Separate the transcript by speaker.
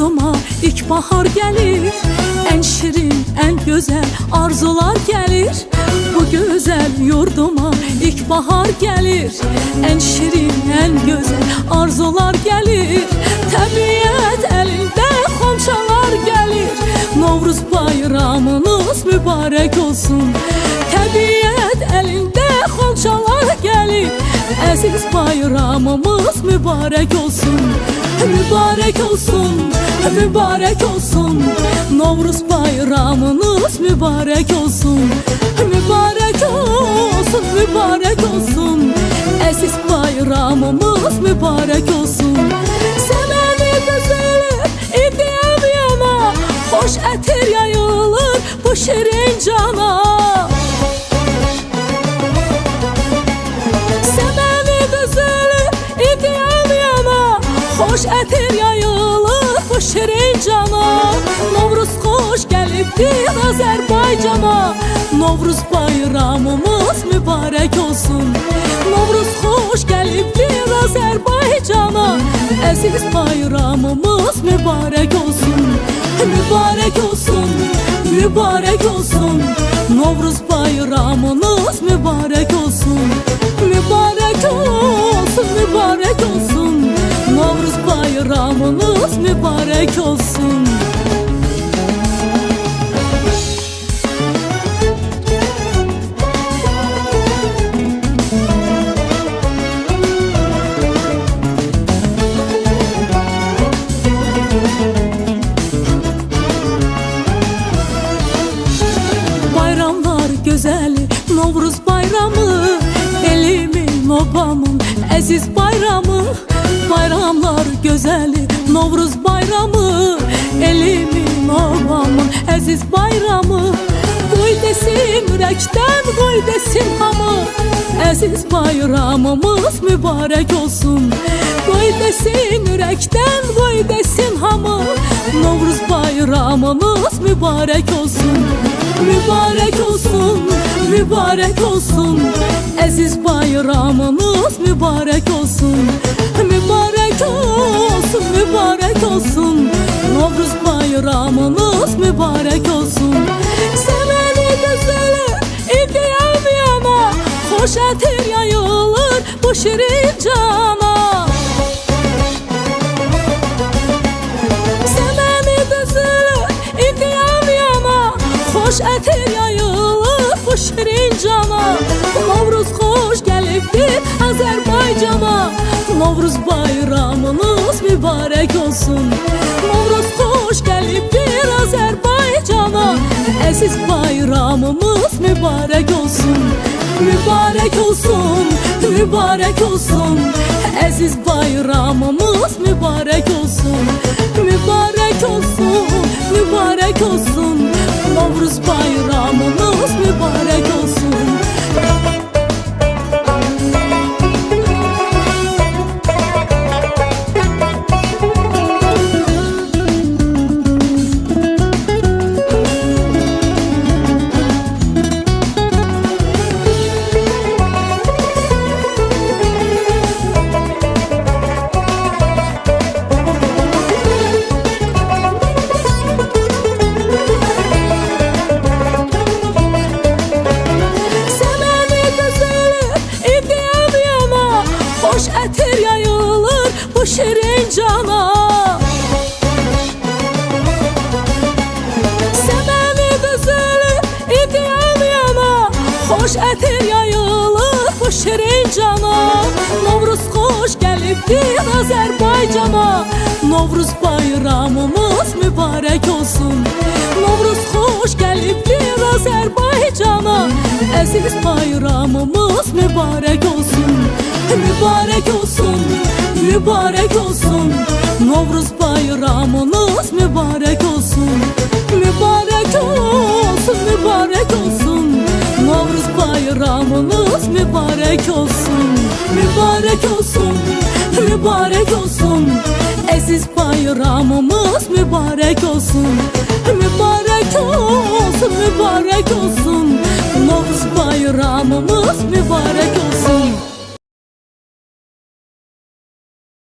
Speaker 1: yurduma ilkbahar gelir. En şirin, en güzel arzular gelir. Bu güzel yurduma ilkbahar gelir. En şirin, en güzel arzular gelir. Təbiət elinde xonçalar gelir. Novruz bayramınız mübarek olsun. Təbiət elinde xonçalar gelir. Aziz bayramımız mübarek olsun. Mübarek olsun, mübarek olsun. Novruz bayramınız mübarek olsun. Mübarek olsun, mübarek olsun. Aziz bayramımız mübarek olsun. Semeni düzülür, idiyem yana. Hoş etir yayılır bu şirin cana. Hoş etir yayılır bu şirin cana. Novruz hoş gelibdir Azerbaycana. Novruz bayramımız mübarek olsun. Novruz hoş gelibdir Azerbaycana. Aziz bayramımız mübarek olsun. Mübarek olsun, mübarek olsun. Novruz bayramınız mübarek olsun. Mübarek olsun, mübarek olsun. Novruz bayramınız mübarek olsun. Bayramlar güzeli Novruz bayramı, elimin obamın aziz bayramı. Bayramlar güzeli Novruz bayramı, elimin obamın aziz bayramı. Qoy desin ürəkdən, qoy desin hamı. Aziz bayramımız mübarek olsun. Qoy desin ürəkdən, qoy desin hamı. Novruz bayramımız mübarek olsun. Mübarek olsun, mübarek olsun. Aziz bayramınız mübarek olsun. Mübarek olsun, mübarek olsun. Novruz bayramınız mübarek olsun. Semeni düzülür, idiyem yana. Hoş etir yayılır bu şirin cana. Semeni düzülür, idiyem yana. Hoş etir yayılır bu şirin cana. Novruz hoş gelibdir Azerbaycana. Novruz bayramınız mübarek olsun. Novruz hoş gelibdir Azerbaycana. Aziz bayramımız mübarek olsun. Mübarek olsun, mübarek olsun. Aziz bayramımız mübarek olsun. Mübarek olsun, mübarek olsun. Novruz bayramımız mübarek olsun. Etir yayılır bu şirin cana. Semeni düzülür, idiyem yana. Hoş etir yayılır bu şirin cana. Novruz hoş gelibdir Azerbaycana. Novruz bayramımız mübarek olsun. Novruz hoş gelibdir Azerbaycana. Aziz bayramımız mübarek olsun. Mübarek olsun, mübarek olsun. Novruz bayramınız mübarek olsun. Mübarek olsun, mübarek olsun. Novruz bayramınız mübarek olsun. Mübarek olsun, mübarek olsun. Aziz bayramımız mübarek olsun. Mübarek olsun, mübarek olsun. Novruz bayramımız mübarek olsun.